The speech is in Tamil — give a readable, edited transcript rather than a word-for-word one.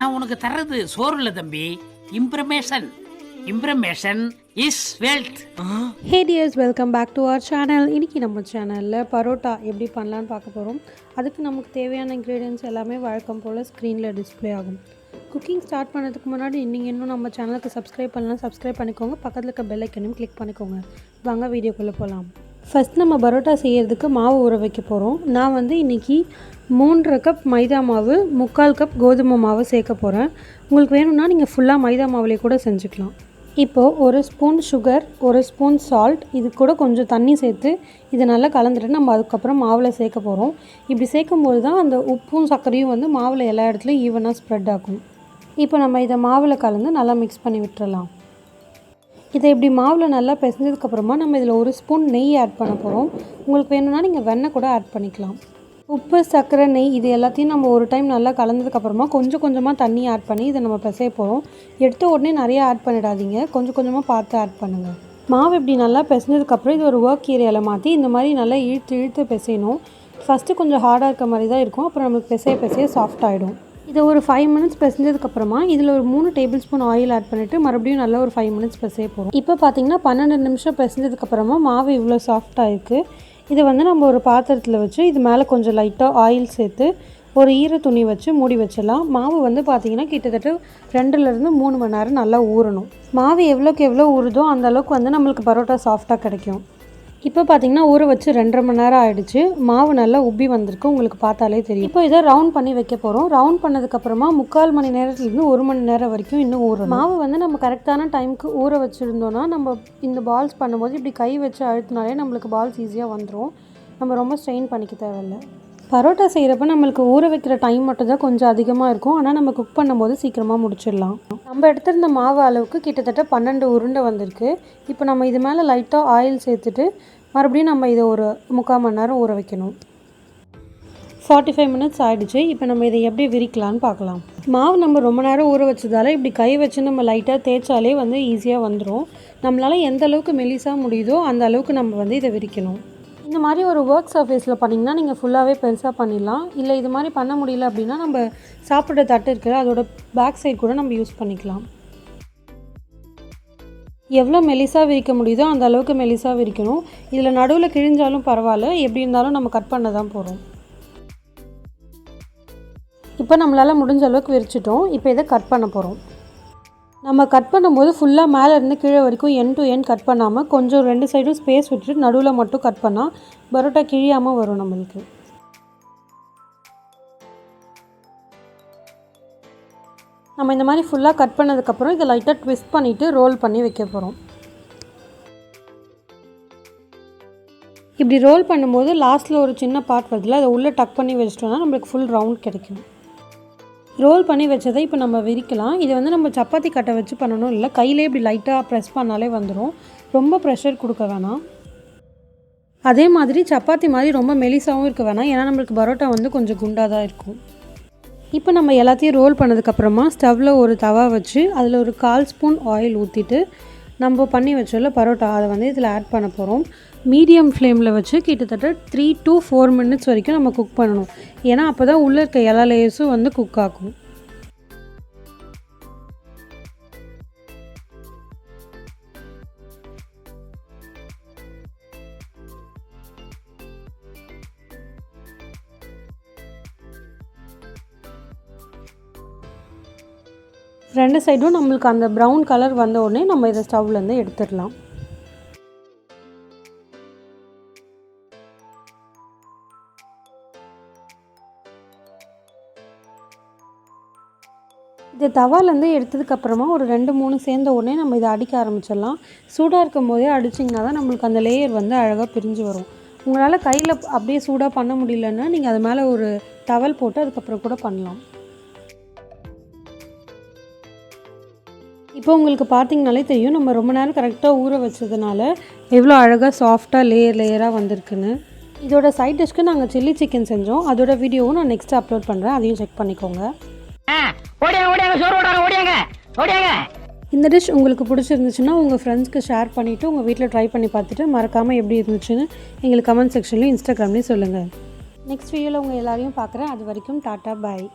நான் உனக்கு தர்றது சோறு இல்லை தம்பி, information. Information is wealth. Hey dears, welcome back to our channel. இன்றைக்கி நம்ம சேனலில் பரோட்டா எப்படி பண்ணலான்னு பார்க்க போகிறோம். அதுக்கு நமக்கு தேவையான இன்க்ரீடியன்ஸ் எல்லாமே வழக்கம் போல் ஸ்க்ரீனில் டிஸ்பிளே ஆகும். குக்கிங் ஸ்டார்ட் பண்ணதுக்கு முன்னாடி நீங்கள் இன்னும் நம்ம சேனலுக்கு சப்ஸ்கிரைப் பண்ணலாம், சப்ஸ்கிரைப் பண்ணிக்கோங்க. பக்கத்தில் இருக்க பெல் ஐக்கனையும் கிளிக் பண்ணிக்கோங்க. வாங்க வீடியோக்குள்ளே போகலாம். ஃபஸ்ட் நம்ம பரோட்டா செய்கிறதுக்கு மாவு ஊற வைக்க போகிறோம். நான் இன்றைக்கி 3 கப் மைதா மாவு, 3/4 கப் கோதுமை மாவு சேர்க்க போகிறேன். உங்களுக்கு வேணும்னா நீங்கள் ஃபுல்லாக மைதா மாவுலேயே கூட செஞ்சுக்கலாம். இப்போது 1 ஸ்பூன் சுகர், 1 ஸ்பூன் சால்ட், இது கூட கொஞ்சம் தண்ணி சேர்த்து இதை நல்லா கலந்துட்டு நம்ம அதுக்கப்புறம் மாவில் சேர்க்க போகிறோம். இப்படி சேர்க்கும்போது தான் அந்த உப்பும் சர்க்கரையும் மாவில் எல்லா இடத்துலையும் ஈவனாக ஸ்ப்ரெட் ஆகும். இப்போ நம்ம இதை மாவில் கலந்து நல்லா மிக்ஸ் பண்ணி விட்டுறலாம். இதை இப்படி மாவில் நல்லா பிசைஞ்சதுக்கப்புறமா நம்ம இதில் 1 ஸ்பூன் நெய் ஆட் பண்ண போகிறோம். உங்களுக்கு வேணும்னா நீங்கள் வெண்ணெய் கூட ஆட் பண்ணிக்கலாம். உப்பு, சர்க்கரை, நெய் இது எல்லாத்தையும் நம்ம ஒரு டைம் நல்லா கலந்ததுக்கப்புறமா கொஞ்சம் கொஞ்சமாக தண்ணி ஆட் பண்ணி இதை நம்ம பிசைய போகிறோம். எடுத்த உடனே நிறையா ஆட் பண்ணிடாதீங்க, கொஞ்சம் கொஞ்சமாக பார்த்து ஆட் பண்ணுங்கள். மாவு இப்படி நல்லா பிசைஞ்சதுக்கப்புறம் இது ஒரு ஒர்க் ஏரியாவில் மாற்றி இந்த மாதிரி நல்லா இழுத்து பிசையணும். ஃபஸ்ட்டு கொஞ்சம் ஹார்டாக இருக்க மாதிரி தான் இருக்கும், அப்புறம் நம்மளுக்கு பிசைய சாஃப்ட் ஆகிடும். இதை ஒரு 5 மினிட்ஸ் பிசைஞ்சதுக்கப்புறமா இதில் ஒரு 3 டேபிள் ஸ்பூன் ஆயில் ஆட் பண்ணிவிட்டு மறுபடியும் நல்லா ஒரு 5 மினிட்ஸ் பிசைய போகிறோம். இப்போ பார்த்திங்கன்னா 12 நிமிஷம் பிசைஞ்சதுக்கப்புறமா மாவு இவ்வளோ சாஃப்டாக இருக்குது. இதை நம்ம ஒரு பாத்திரத்தில் வச்சு இது மேலே கொஞ்சம் லைட்டாக ஆயில் சேர்த்து ஒரு ஈர துணி வச்சு மூடி வச்சிடலாம். மாவு பார்த்திங்கன்னா கிட்டத்தட்ட 2லேருந்து 3 மணி நேரம் நல்லா ஊறணும். மாவு எவ்வளோக்கு எவ்வளோ ஊறுதோ அந்த அளவுக்கு நம்மளுக்கு பரோட்டா சாஃப்டாக கிடைக்கும். இப்போ பார்த்திங்கன்னா ஊற வச்சு 2.5 மணி நேரம் ஆகிடுச்சு. மாவு நல்லா உப்பி வந்திருக்கு, உங்களுக்கு பார்த்தாலே தெரியும். இப்போ இதை ரவுண்ட் பண்ணி வைக்க போகிறோம். ரவுண்ட் பண்ணதுக்கப்புறமா 3/4 மணி நேரத்துலேருந்து 1 மணி நேரம் வரைக்கும் இன்னும் ஊறும். மாவு நம்ம கரெக்டான டைமுக்கு ஊற வச்சுருந்தோன்னா நம்ம இந்த பால்ஸ் பண்ணும்போது இப்படி கை வச்சு அழுத்தினாலே நம்மளுக்கு பால்ஸ் ஈஸியாக வந்துடும். நம்ம ரொம்ப ஸ்ட்ரெயின் பண்ணிக்க தேவையில்லை. பரோட்டா செய்கிறப்ப நம்மளுக்கு ஊற வைக்கிற டைம் மட்டும் தான் கொஞ்சம் அதிகமாக இருக்கும், ஆனால் நம்ம குக் பண்ணும்போது சீக்கிரமாக முடிச்சிடலாம். நம்ம எடுத்திருந்த மாவு அளவுக்கு கிட்டத்தட்ட 12 உருண்டை வந்திருக்கு. இப்போ நம்ம இது மேலே லைட்டாக ஆயில் சேர்த்துட்டு மறுபடியும் நம்ம இதை ஒரு 3/4 மணி நேரம் ஊற வைக்கணும். 45 மினிட்ஸ் ஆகிடுச்சு. இப்போ நம்ம இதை எப்படி விரிக்கலான்னு பார்க்கலாம். மாவு நம்ம ரொம்ப நேரம் ஊற வச்சதால் இப்படி கை வச்சு நம்ம லைட்டாக தேய்ச்சாலே ஈஸியாக வந்துடும். நம்மளால் எந்த அளவுக்கு மெலிசாக முடியுதோ அந்த அளவுக்கு நம்ம இதை விரிக்கணும். இந்த மாதிரி ஒரு ஒர்க் சர்ஃபேஸில் பண்ணிங்கன்னா நீங்கள் ஃபுல்லாகவே பெருசாக பண்ணிடலாம். இல்லை இது மாதிரி பண்ண முடியல அப்படின்னா நம்ம சாப்பிட்ற தட்டு இருக்கிற அதோட பேக் சைட் கூட நம்ம யூஸ் பண்ணிக்கலாம். எவ்வளோ மெலிசாக விரிக்க முடியுதோ அந்த அளவுக்கு மெலிசாக விரிக்கணும். இதில் நடுவில் கிழிஞ்சாலும் பரவாயில்ல, எப்படி இருந்தாலும் நம்ம கட் பண்ண தான் போகிறோம். இப்போ நம்மளால் முடிஞ்ச அளவுக்கு விரிச்சிட்டோம். இப்போ இதை கட் பண்ண போகிறோம். நம்ம கட் பண்ணும்போது ஃபுல்லாக மேலே இருந்து கீழே வரைக்கும் எண்ட் டு எண்ட் கட் பண்ணாமல் கொஞ்சம் 2 சைடும் ஸ்பேஸ் விட்டுட்டு நடுவில் மட்டும் கட் பண்ணால் பரோட்டா கிழியாமல் வரும் நம்மளுக்கு. நம்ம இந்த மாதிரி ஃபுல்லாக கட் பண்ணதுக்கப்புறம் இதை லைட்டாக ட்விஸ்ட் பண்ணிவிட்டு ரோல் பண்ணி வைக்க போகிறோம். இப்படி ரோல் பண்ணும்போது லாஸ்ட்டில் ஒரு சின்ன பார்ட் வருதுல, அதை உள்ளே டக் பண்ணி வச்சிட்டோம்னா நம்மளுக்கு ஃபுல் ரவுண்ட் கிடைக்கும். ரோல் பண்ணி வச்சதை இப்போ நம்ம விரிக்கலாம். இதை நம்ம சப்பாத்தி கட்டை வச்சு பண்ணணும், இல்லை கையிலே இப்படி லைட்டாக ப்ரெஸ் பண்ணாலே வந்துடும். ரொம்ப ப்ரெஷர் கொடுக்க வேணாம். அதே மாதிரி சப்பாத்தி மாதிரி ரொம்ப மெலிசாகவும் இருக்க வேணாம், ஏன்னா நம்மளுக்கு பரோட்டா கொஞ்சம் குண்டாக தான் இருக்கும். இப்போ நம்ம எல்லாத்தையும் ரோல் பண்ணதுக்கப்புறமா ஸ்டவ்வில் ஒரு தவா வச்சு அதில் ஒரு 1/4 ஸ்பூன் ஆயில் ஊற்றிட்டு நம்ம பண்ணி வச்சோம்ல பரோட்டா அதை இதில் ஆட் பண்ண போகிறோம். மீடியம் ஃப்ளேமில் வச்சு கிட்டத்தட்ட 3 to 4 மினிட்ஸ் வரைக்கும் நம்ம குக் பண்ணணும். ஏன்னா அப்போ தான் உள்ளே இருக்க எல்லா லேயர்ஸும் குக் ஆகும். ரெண்டு சைடும் நம்மளுக்கு அந்த ப்ரௌன் கலர் வந்த உடனே நம்ம இதை ஸ்டவ்லேருந்து எடுத்துடலாம். இதை தவாலேருந்து எடுத்ததுக்கப்புறமா ஒரு 2-3 சேர்ந்த உடனே நம்ம இதை அடிக்க ஆரம்பிச்சிடலாம். சூடாக இருக்கும் போதே அடிச்சிங்கன்னா தான் நம்மளுக்கு அந்த லேயர் அழகாக பிரிஞ்சு வரும். உங்களால் கையில் அப்படியே சூடாக பண்ண முடியலன்னா நீங்கள் அது மேலே ஒரு டவல் போட்டு அதுக்கப்புறம் கூட பண்ணலாம். இப்போ உங்களுக்கு பார்த்திங்கனாலே தெரியும், நம்ம ரொம்ப நேரம் கரெக்டாக ஊற வச்சதுனால எவ்வளோ அழகாக சாஃப்டாக லேயராக வந்திருக்குன்னு. இதோட சைட் டிஷ்க்கு நாங்கள் சில்லி சிக்கன் செஞ்சோம். அதோட வீடியோவும் நான் நெக்ஸ்ட் அப்லோட் பண்ணுறேன், அதையும் செக் பண்ணிக்கோங்க. இந்த டிஷ் உங்களுக்கு பிடிச்சிருந்துச்சுன்னா உங்கள் ஃப்ரெண்ட்ஸ்க்கு ஷேர் பண்ணிவிட்டு உங்கள் வீட்டில் ட்ரை பண்ணி பார்த்துட்டு மறக்காமல் எப்படி இருந்துச்சுன்னு எங்களுக்கு கமெண்ட் செக்ஷன்லையும் இன்ஸ்டாகிராம்லேயும் சொல்லுங்கள். நெக்ஸ்ட் வீடியோவில் உங்கள் எல்லாரையும் பார்க்குறேன். அது வரைக்கும் டாட்டா, பாய்.